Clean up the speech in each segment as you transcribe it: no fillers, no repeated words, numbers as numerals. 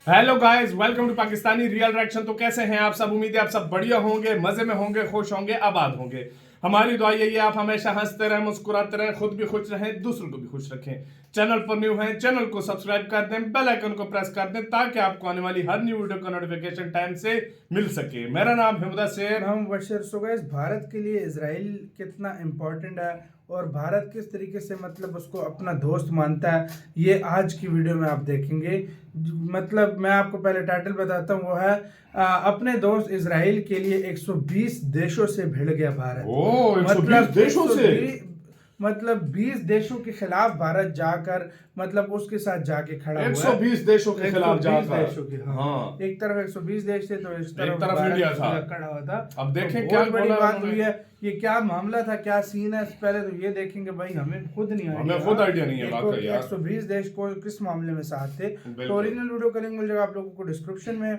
Hello guys, welcome to Pakistani real reaction. तो कैसे हैं आप सब? उम्मीद है आप सब बढ़िया होंगे, मजे में होंगे, खुश होंगे, आबाद होंगे। हमारी दुआ यही है आप हमेशा हंसते रहें, मुस्कुराते रहें, खुद भी खुश रहें, दूसरों को भी खुश रखें। चैनल पर न्यू हैं, चैनल को सब्सक्राइब कर दें, बेल आइकन को प्रेस कर दें ताकि आपको आने वाली हर न्यू वीडियो का नोटिफिकेशन टाइम से मिल सके। मेरा नाम है मुदस्सिर। हम बशर। सो गाइस, भारत के लिए इजराइल कितना इम्पोर्टेंट है और भारत किस तरीके से मतलब उसको अपना दोस्त मानता है, ये आज की वीडियो में आप देखेंगे। मतलब मैं आपको पहले टाइटल बताता हूँ, वो है अपने दोस्त इजराइल के लिए 120 देशों से भिड़ गया भारत। ओ, 120 देशों से मतलब 20 देशों के खिलाफ भारत जाकर मतलब उसके साथ जाके खड़ा हुआ है। 120 देशों के खिलाफ जाकर। देशों के, हाँ। एक तरफ 120 देश थे तो इस तरफ भारत इंडिया था, खड़ा हुआ था। अब देखें तो क्या बड़ी बात हुई है, ये क्या मामला था, क्या सीन है, पहले तो ये देखेंगे भाई। हमें खुद नहीं आइडिया नहीं है वाकई यार। 120 देश को किस मामले में साथ थे। तो ओरिजिनल वीडियो का लिंक मिल जाएगा आप लोगों को डिस्क्रिप्शन में।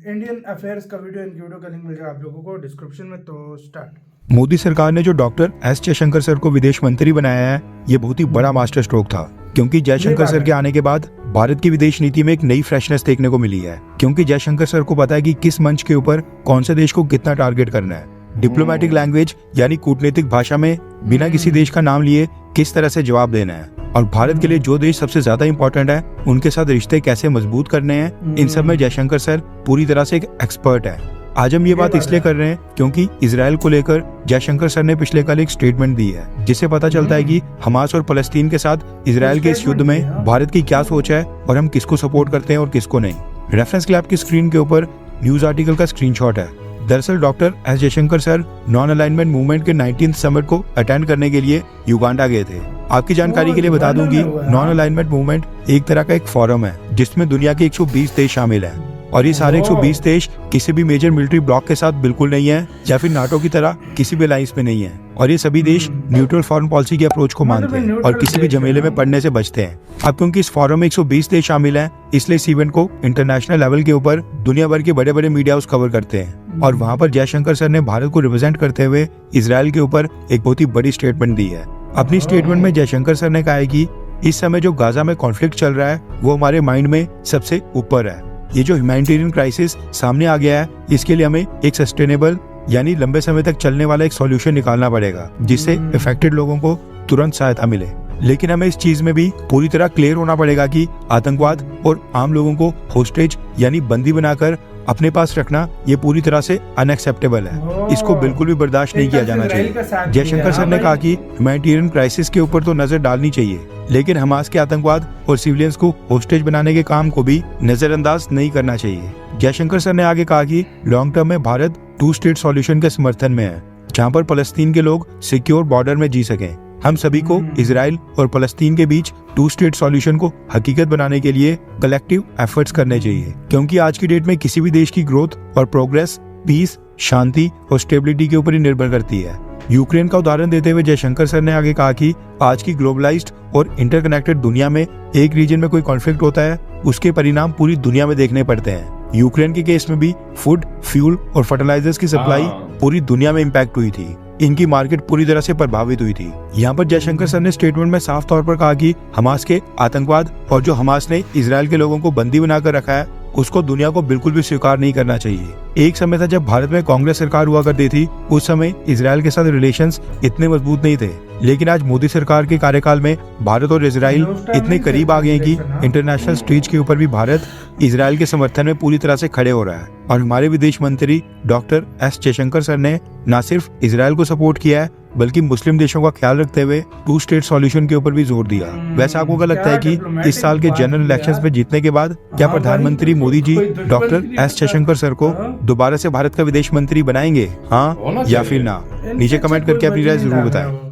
इंडियन अफेयर्स का वीडियो, इनकी वीडियो का लिंक मिल जाएगा आप लोगों को डिस्क्रिप्शन में। तो स्टार्ट। मोदी सरकार ने जो डॉक्टर एस जयशंकर सर को विदेश मंत्री बनाया है, ये बहुत ही बड़ा मास्टर स्ट्रोक था, क्योंकि जयशंकर सर के आने के बाद भारत की विदेश नीति में एक नई फ्रेशनेस देखने को मिली है। क्योंकि जयशंकर सर को पता है कि किस मंच के ऊपर कौन से देश को कितना टारगेट करना है। डिप्लोमेटिक लैंग्वेज यानी कूटनीतिक भाषा में बिना किसी देश का नाम लिए किस तरह से जवाब देना है, और भारत के लिए जो देश सबसे ज्यादा इंपॉर्टेंट है उनके साथ रिश्ते कैसे मजबूत करने हैं, इन सब में जयशंकर सर पूरी तरह से एक एक्सपर्ट है। आज हम ये बात इसलिए कर रहे हैं क्योंकि इजराइल को लेकर जयशंकर सर ने पिछले कल एक स्टेटमेंट दी है, जिससे पता चलता है कि हमास और फलस्तीन के साथ इजराइल के इस युद्ध में भारत की क्या सोच है और हम किसको सपोर्ट करते हैं और किसको नहीं। रेफरेंस के लिए आपकी स्क्रीन के ऊपर न्यूज आर्टिकल का स्क्रीनशॉट है। दरअसल doctor S Jaishankar sir non alignment movement के 19th समिट को अटेंड करने के लिए युगांडा गए थे। आपकी जानकारी के लिए बता दूं कि नॉन अलाइनमेंट मूवमेंट एक तरह का एक फोरम है जिसमें दुनिया के 120 देश शामिल हैं, और ये सारे 120 देश किसी भी मेजर मिलिट्री ब्लॉक के साथ बिल्कुल नहीं है, या फिर नाटो की तरह किसी भी अलायंस में नहीं है, और ये सभी देश न्यूट्रल फॉरेन पॉलिसी की अप्रोच को मानते हैं और किसी भी झमेले में पड़ने से बचते हैं। अब क्योंकि इस फोरम में 120 देश शामिल हैं, इसलिए इस इवेंट को इंटरनेशनल लेवल के ऊपर दुनिया भर के बड़े बड़े मीडिया हाउस कवर करते हैं, और वहाँ पर जयशंकर सर ने भारत को रिप्रेजेंट करते हुए इजराइल के ऊपर एक बहुत ही बड़ी स्टेटमेंट दी है। अपनी स्टेटमेंट में जयशंकर सर ने कहा है कि इस समय जो गाजा में कॉन्फ्लिक्ट चल रहा है वो हमारे माइंड में सबसे ऊपर है। ये जो ह्यूमैनिटेरियन क्राइसिस सामने आ गया है, इसके लिए हमें एक सस्टेनेबल यानी लंबे समय तक चलने वाला एक सॉल्यूशन निकालना पड़ेगा जिससे इफेक्टेड लोगों को तुरंत सहायता मिले। लेकिन हमें इस चीज में भी पूरी तरह क्लियर होना पड़ेगा कि आतंकवाद और आम लोगों को होस्टेज यानी बंदी बनाकर अपने पास रखना ये पूरी तरह से अनएक्सेप्टेबल है। इसको बिल्कुल भी बर्दाश्त नहीं किया जाना चाहिए। जयशंकर सर ने कहा कि ह्यूमैनिटेरियन क्राइसिस के ऊपर तो नजर डालनी चाहिए, लेकिन हमास के आतंकवाद और सिविलियंस को होस्टेज बनाने के काम को भी नजरअंदाज नहीं करना चाहिए। जयशंकर सर ने आगे कहा कि लॉन्ग टर्म में भारत 2 स्टेट सॉल्यूशन के समर्थन में है, जहाँ पर फलस्तीन के लोग सिक्योर बॉर्डर में जी सकें। हम सभी को इजराइल और फलस्तीन के बीच 2 स्टेट सॉल्यूशन को हकीकत बनाने के लिए कलेक्टिव एफर्ट्स करने चाहिए, क्योंकि आज की डेट में किसी भी देश की ग्रोथ और प्रोग्रेस पीस, शांति और स्टेबिलिटी के ऊपर ही निर्भर करती है। यूक्रेन का उदाहरण देते हुए जयशंकर सर ने आगे कहा कि आज की ग्लोबलाइज्ड और इंटरकनेक्टेड दुनिया में एक रीजन में कोई कॉन्फ्लिक्ट होता है, उसके परिणाम पूरी दुनिया में देखने पड़ते हैं। यूक्रेन के केस में भी फूड, फ्यूल और फर्टिलाइजर्स की सप्लाई पूरी दुनिया में इम्पैक्ट हुई थी। इनकी मार्केट पूरी तरह से प्रभावित हुई थी। यहाँ पर जयशंकर सर ने स्टेटमेंट में साफ तौर पर कहा कि हमास के आतंकवाद और जो हमास ने इजराइल के लोगों को बंदी बनाकर रखा है, उसको दुनिया को बिल्कुल भी स्वीकार नहीं करना चाहिए। एक समय था जब भारत में कांग्रेस सरकार हुआ करती थी, उस समय इजराइल के साथ रिलेशंस इतने मजबूत नहीं थे, लेकिन आज मोदी सरकार के कार्यकाल में भारत और इजराइल इतने करीब आ गए हैं कि इंटरनेशनल स्टेज के ऊपर भी भारत इजराइल के समर्थन में पूरी तरह से खड़े हो रहा है। और हमारे विदेश मंत्री डॉक्टर एस जयशंकर सर ने न सिर्फ इजराइल को सपोर्ट किया है, बल्कि मुस्लिम देशों का ख्याल रखते हुए 2 स्टेट सॉल्यूशन के ऊपर भी जोर दिया। वैसे आपको क्या लगता है कि इस साल के जनरल इलेक्शंस में जीतने के बाद क्या प्रधानमंत्री Modi ji doctor S Jaishankar sir को दोबारा से भारत का विदेश मंत्री बनाएंगे, हाँ या फिर ना? नीचे कमेंट करके अपनी राय जरूर बताएं।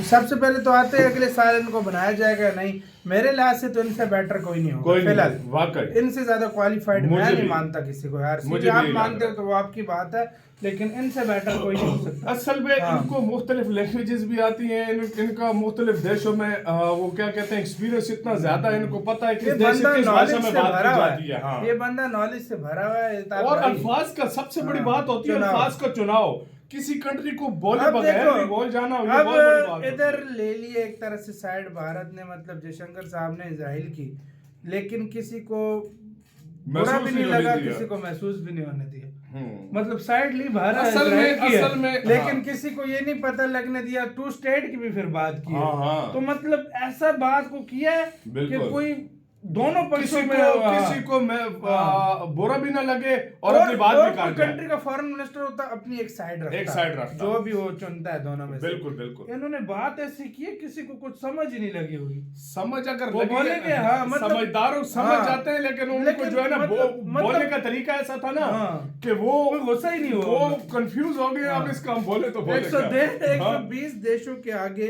सबसे पहले तो आते हैं अगले साल इनको बनाया जाएगा नहीं, मेरे लिहाज से तो इनसे बेटर कोई नहीं होगा फिलहाल। वाकई इनसे ज्यादा क्वालिफाइड मैं नहीं मानता किसी को यार। मुझे आप मानते हो तो वो आपकी बात है, लेकिन इनसे बेटर कोई नहीं हो सकता। असल में इनको मुख्तलिफ लैंग्वेजेस भी आती हैं, इनका मुख्तलिफ देशों में वो क्या कहते हैं एक्सपीरियंस इतना ज्यादा है, इनको पता है किस देश किस भाषा में बात की जाती है। हाँ, ये बंदा नॉलेज से भरा हुआ है। और अल्फाज का सबसे बड़ी बात होती है अल्फाज का चुनाव किसी कंट्री को बोले अब बगैर देखो, भी बोल जाना, ये बहुत बड़ी बात अब होती इधर है। ले लिए एक तरह से साइड भारत ने, मतलब जयशंकर साहब ने इजराइल की, लेकिन किसी को बुरा महसूस भी नहीं नहीं होने लगा, दिया। किसी को महसूस भी नहीं होने दिया। हम्म। मतलब साइड ली भारत असल इजराइल में- की है, असल में- लेकिन हाँ। किसी को ये नहीं पता लगने दिया, टू स्टेट की भी फिर बात की है। हाँ, हाँ। तो मतलब ऐसा बात को किया है कि बिल्कुल। कोई दोनों पक्षों किसी में को मैं बुरा भी ना लगे और अपनी बात और भी काट कंट्री जाए। का फॉरेन मिनिस्टर होता अपनी एक साइड रखता, एक साइड रखता। जो भी हो चुनता है दोनों में से। बिल्कुल बिल्कुल। इन्होंने बात ऐसी की है, किसी को कुछ समझ ही नहीं लगी हुई। समझ अगर वो लगी बोलेंगे, हाँ, मतलब- समझदारों समझ हाँ। जाते हैं, लेकिन उनको लेकिन जो है ना मतलब- बोलने का तरीका ऐसा था ना हाँ। कि वो कोई गुस्सा ही नहीं हुआ। वो कंफ्यूज हो गए। अब हाँ। इसका हम बोले तो बोले क्या? 120 देशों के आगे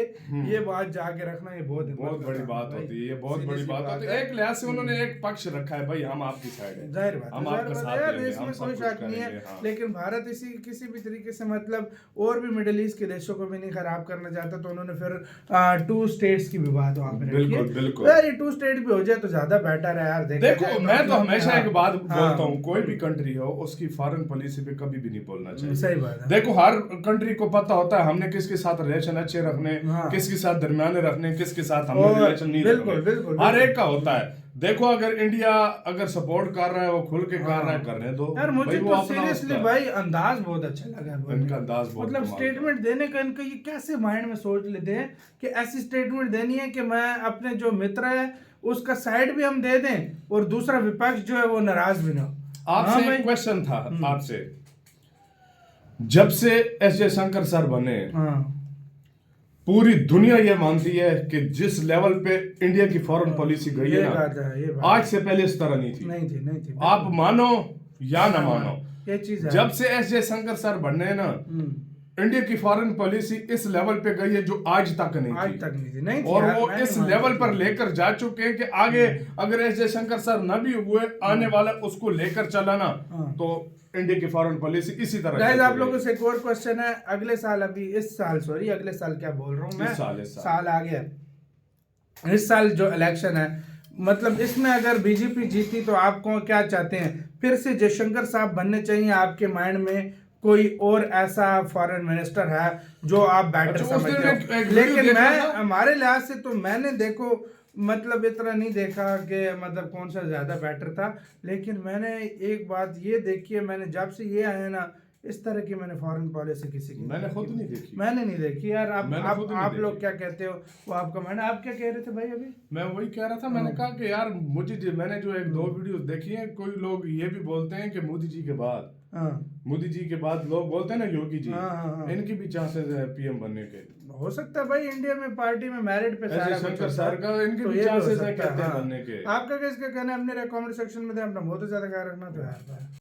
ये बात जाके रखना, ये बहुत बहुत बड़ी बात होती है, ये बहुत बड़ी बात होती है। एक लिहाज से उन्होंने एक पक्ष रखा है, भाई हम आपकी साइड है, जाहिर बात हम है, आपका साथ यार, देंगे, इसमें हम सब कोई कुछ शक नहीं करेंगे, है। हाँ। लेकिन भारत इसी किसी भी तरीके से मतलब और भी मिडिल ईस्ट के देशों को भी नहीं खराब करना चाहता, तो उन्होंने फिर 2 स्टेट्स की भी बात वहां पे रखी है। बिल्कुल, बिल्कुल। यार ये 2 स्टेट भी हो जाए तो ज्यादा बेटर है यार। देखो मैं तो हमेशा एक बात हाँ। बोलता हूँ, कोई भी कंट्री हो उसकी फॉरेन पॉलिसी पे कभी भी नहीं बोलना चाहिए। सही बात है। देखो हर कंट्री को पता होता है हमने किसके साथ रिलेशन अच्छे रखने, हाँ। किसके साथ दरमियाने रखने, किसके साथ हमने और रिलेशन नहीं बिल्कुल, रखने। बिल्कुल, हर बिल्कुल। एक का होता है। देखो अगर इंडिया अगर सपोर्ट कर रहा है, वो खुल के कर रहा है, करने दो यार मुझे भाई, वो तो अपना सीरियसली उसका है। भाई अंदाज बहुत अच्छा लगा है बोलने इनका का। अंदाज बहुत मतलब कमाल का है। स्टेटमेंट देने का इनका ये कैसे माइंड में सोच लेते हैं कि ऐसी स्टेटमेंट देनी है कि मैं अपने जो मित्र है उसका साइड भी हम दे दें और दूसरा विपक्ष जो है वो नाराज भी ना हो। हाँ आपसे भाई। एक क्वेश्चन था आपसे, जब से एस जयशंकर सर बने हाँ पूरी दुनिया ये मानती है कि जिस लेवल पे इंडिया की फॉरेन पॉलिसी गई ये है बात है, ये ना, बात आज से पहले इस तरह नहीं थी। नहीं थी आप मानो या ना मानो, ये चीज है। जब से एस जयशंकर सर बनने हैं ना, इंडिया की फॉरेन पॉलिसी इस लेवल पे गई है जो आज तक नहीं आज थी। तक नहीं थी और यार, वो मैं इस नहीं लेवल मानता पर लेकर जा चुके हैं कि आगे अगर एस जयशंकर सर न भी हुए, आने वाला उसको लेकर चलाना, हाँ। तो इंडिया की फॉरेन पॉलिसी इसी तरह गाइस चलती आप लोगों रहेगी। से एक और क्वेश्चन है। अगले साल, अभी इस साल, सॉरी अगले साल क्या बोल रहा हूँ मैं, इस साल साल आ गया, इस साल जो इलेक्शन है, मतलब इसमें अगर बीजेपी जीती तो आप कौन क्या चाहते हैं? फिर से जयशंकर साहब बनने चाहिए आपके माइंड में? कोई और ऐसा फॉरेन मिनिस्टर है जो आप बैटर अच्छा, उस दिन समझते एक हो? वीडियो लेकिन देखा मैं था। हमारे लिहाज से तो मैंने देखो मतलब इतना नहीं देखा कि मतलब कौन सा ज्यादा बेटर था, लेकिन मैंने एक बात ये देखी है, मैंने जब से ये आया ना, इस तरह की मैंने फॉरेन पॉलिसी किसी की मैंने खुद नहीं देखी। मैंने नहीं देखी यार। मैंने खुद नहीं आप देखी। लोग क्या कहते हो वो आपका मैंने, आप क्या कह रहे थे भाई अभी? मैं वही कह रहा था, मैंने कहा कि यार मैंने जो एक दो वीडियो देखी हैं, कोई लोग ये भी बोलते हैं कि मोदी जी के बाद हाँ मोदी जी के बाद लोग बोलते हैं ना योगी जी, हाँ। इनकी भी चांसेस है पीएम बनने के। हो सकता है भाई, इंडिया में पार्टी में मेरिट पे सारा कुछ शंकर होता है, सर का इनके तो भी ये भी हो चांसेस है सकता है, कहते हैं हाँ। बनने के। आपका किसका कहना है? अपने कमेंट सेक्शन में दे, अपना बहुत ज्यादा ख्याल रखना तो यार।